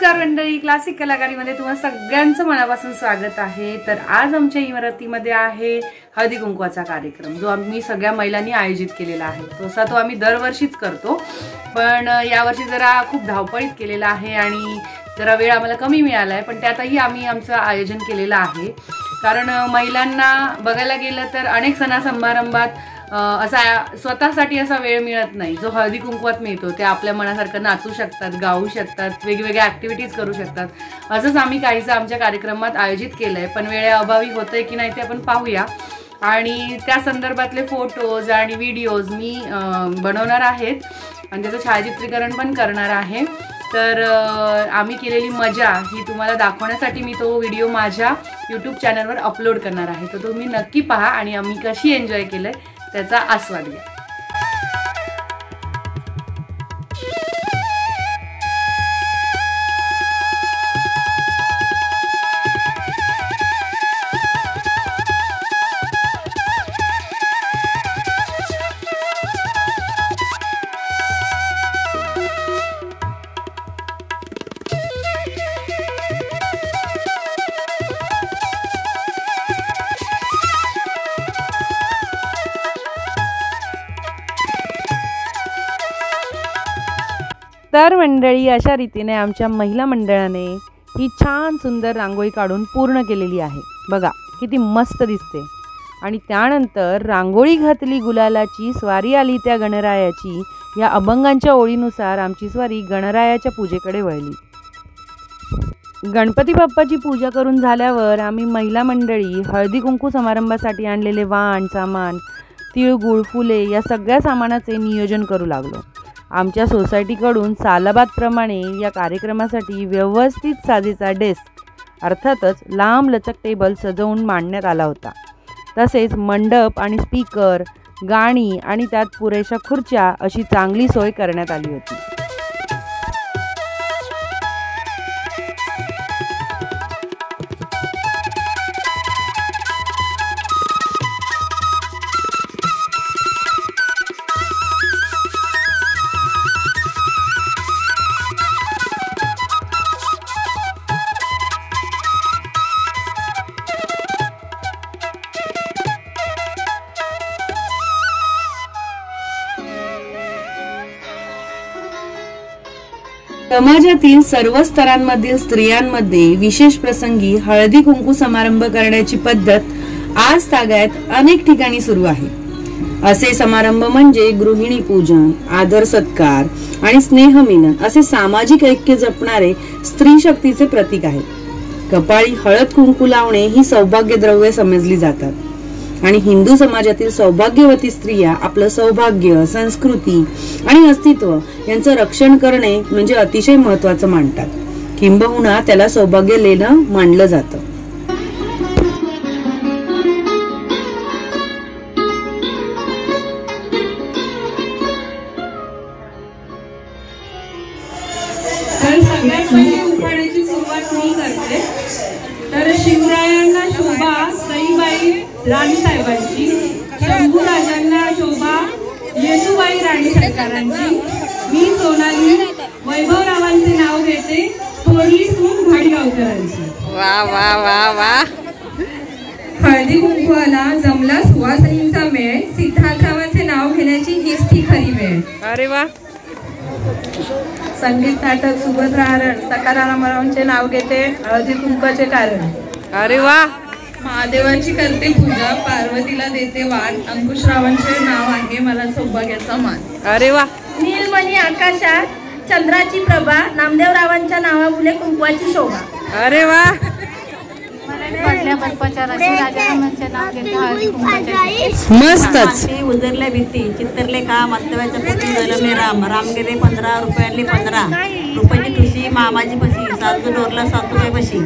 नमस्कार मंडळी, क्लासिक कलाकारीमध्ये तुम्हा सगळ्यांचं मनापासून स्वागत आहे। तर आज आमच्या इमारतीमध्ये आहे हळदी कुंकवाचा कार्यक्रम, जो आम्ही सगळ्या महिलांनी आयोजित केलेला आहे। तसा तो आम्ही दरवर्षीच करतो, पण यावर्षी जरा खूप धावपळीत केलेला आहे आणि जरा वेळ आम्हाला कमी मिळाला आहे, पण त्यातही आम्ही आमचं आयोजन केलेलं आहे। कारण महिलांना बघायला गेलं तर अनेक सणा समारंभात असा स्वतःसाठी असा वेळ मिळत नाही जो हळदी कुंकवात मिळतो। ते आपल्या मनासारखं नाचू शकतात, गाऊ शकतात, वेगवेगळ्या ॲक्टिव्हिटीज करू शकतात। असंच आम्ही काहीसं आमच्या कार्यक्रमात आयोजित केलंय, पण वेळेअभावी होतंय की नाही ते आपण पाहूया। आणि त्या संदर्भातले फोटोज आणि व्हिडिओज मी बनवणार आहेत आणि त्याचं छायाचित्रीकरण पण करणार आहे। तर आम्ही केलेली मजा ही तुम्हाला दाखवण्यासाठी मी तो व्हिडिओ माझ्या यूट्यूब चॅनलवर अपलोड करणार आहे। तर तुम्ही नक्की पहा आणि आम्ही कशी एन्जॉय केलंय त्याचा आस्वाद घ्या। तर मंडळी, अशा रीतीने आमच्या महिला मंडळाने ही छान सुंदर रांगोळी काढून पूर्ण केलेली आहे। बघा किती मस्त दिसते। आणि त्यानंतर रांगोळी घातली गुलालाची, स्वारी आली त्या गणरायाची, या अभंगांच्या ओळीनुसार आमची स्वारी गणरायाच्या पूजेकडे वळली। गणपती बाप्पाची पूजा करून झाल्यावर आम्ही महिला मंडळी हळदी कुंकू समारंभासाठी आणलेले वाण सामान, तिळगुळ, फुले या सगळ्या सामानाचे नियोजन करू लागलो। आमच्या सोसायटीकडून सालाबादप्रमाणे या कार्यक्रमासाठी व्यवस्थित साजेचा डेस्क, अर्थातच लांब लचक टेबल सजवून मांडण्यात आला होता। तसेच मंडप आणि स्पीकर, गाणी आणि त्यात पुरेशा खुर्च्या अशी चांगली सोय करण्यात आली होती। समाजातील सर्व स्तरांमधील स्त्रियांमध्ये विशेष प्रसंगी हळदी कुंकू समारंभ करण्याची पद्धत आज तागायत अनेक ठिकाणी सुरू आहे। असे समारंभ म्हणजे गृहिणी पूजन, आदर सत्कार आणि स्नेहमिलन असे सामाजिक ऐक्य जपणारे स्त्री शक्तीचे प्रतीक आहे। कपाळी हळद कुंकू लावणे ही सौभाग्य द्रव्य समजली जातात आणि हिंदू समाजातील सौभाग्यवती स्त्रिया आपलं सौभाग्य, संस्कृती आणि अस्तित्व यांचं रक्षण करणे म्हणजे अतिशय महत्त्वाचं मानतात। किंबहुना त्याला सौभाग्य लेणं मानलं जातं। तर सगळ्यात पहिली उखाण्याची सुरुवात मी करते। तर शिवरायांना शोभा सईबाई राणीसाहेबांची, शंभू राजांना शोभा येसुबाई राणी सरकारांची, मी सोनाली वैभवरावांचे नाव घेते, थोरली सून घाडगावकरांची। वा वा वा वा। हळदी कुंकवाला जमला सुवासिनींचा मेळ, सिद्धार्थरावांचे नाव घेण्याची हीच ती खरी वेळ। अरे वा। संगीत नाटक सुभद्रा हरण सकारामरावांचे नाव घेते, हळदी कुंकवाचे कारण। अरे वा। महादेवाची करते पूजा, पार्वतीला देते वाण, अंकुशरावांचे नाव आहे मला सौभाग्याचा मान। अरे वा। नीलमणी आकाशात चंद्राची प्रभा, नामदेवरावांच्या नावामुळे कुंकवाची शोभा। अरे वा। मस्तच। उजरल्या भीती चित्तरले काम अत्तव्याच्या पोटी जलमे राम, राम गेले 15 रुपयांनी 15 रुपयाची तुळशी, मामाची बशी, सासू डोरला सासूबाई बशी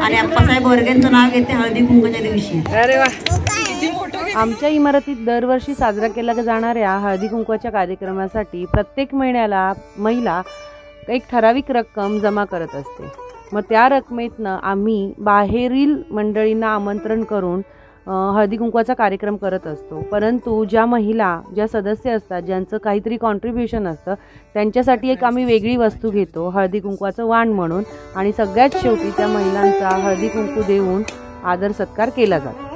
आणि अप्पासाहेब बोरगेंचं नाव घेते हळदी कुंकवाच्या दिवशी। अरे वा। आमच्या इमारतीत दरवर्षी साजरा केला जाणाऱ्या हळदी कुंकवाच्या कार्यक्रमासाठी प्रत्येक महिन्याला महिला एक ठराविक रक्कम जमा करत असते। मग त्या रकमेतनं आम्ही बाहेरील मंडळींना आमंत्रण करून हळदी कुंकवाचा कार्यक्रम करत असतो, परंतु ज्या महिला, ज्या सदस्य असतात, ज्यांचं काहीतरी कॉन्ट्रीब्युशन असतं, त्यांच्यासाठी एक आम्ही वेगळी वस्तू घेतो हळदी कुंकवाचं वाण म्हणून, आणि सगळ्यात शेवटी त्या महिलांचा हळदी कुंकू देऊन आदर सत्कार केला जातो.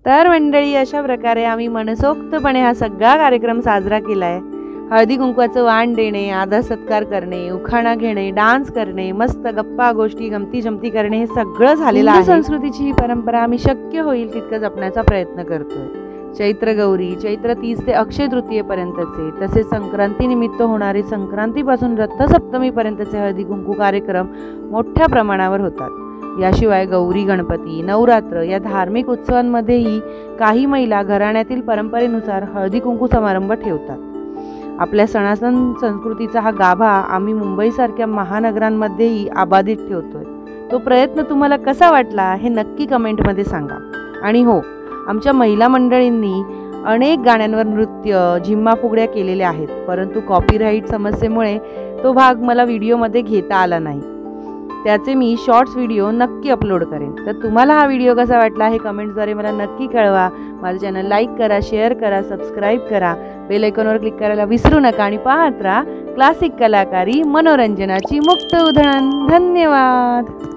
तर मंडळी, अशा प्रकारे आम्ही मनसोक्तपणे हा सगळा कार्यक्रम साजरा केला आहे. हळदी कुंकवाचं वाण देणे, आदर सत्कार करणे, उखाणा घेणे, डान्स करणे, मस्त गप्पा गोष्टी गमती जमती करणे, हे सगळं झालेलं आहे. संस्कृतीची ही परंपरा आम्ही शक्य होईल तितकं जपण्याचा प्रयत्न करतोय. चैत्र गौरी, चैत्र 30 ते अक्षय तृतीयेपर्यंतचे, तसेच संक्रांतीनिमित्त होणारे संक्रांतीपासून रथसप्तमीपर्यंतचे हळदी कुंकू कार्यक्रम मोठ्या प्रमाणावर होतात. याशिवाय गौरी गणपती, नवरात्र या धार्मिक उत्सवांमध्येही काही महिला घराण्यातील परंपरेनुसार हळदी कुंकू समारंभ ठेवतात. आपल्या सनातन संस्कृतीचा हा गाभा आम्ही मुंबईसारख्या महानगरांमध्येही अबाधित ठेवतोय. तो प्रयत्न तुम्हाला कसा वाटला हे नक्की कमेंटमध्ये सांगा. आणि हो, आमच्या महिला मंडळींनी अनेक गाण्यांवर नृत्य, झिम्मा फुगड्या केलेल्या आहेत, परंतु कॉपीराईट समस्येमुळे तो भाग मला व्हिडिओमध्ये घेता आला नाही. त्याचे मी शॉर्ट्स व्हिडिओ नक्की अपलोड करेन। तर तुम्हाला हा व्हिडिओ कसा वाटला हे कमेंट्सद्वारे मला नक्की कळवा। माझं चॅनल लाईक करा, शेअर करा, सबस्क्राईब करा, बेल आयकॉनवर क्लिक करायला विसरू नका आणि पाहत राहा क्लासिक कलाकारी मनोरंजनाची मुक्त उधळण। धन्यवाद।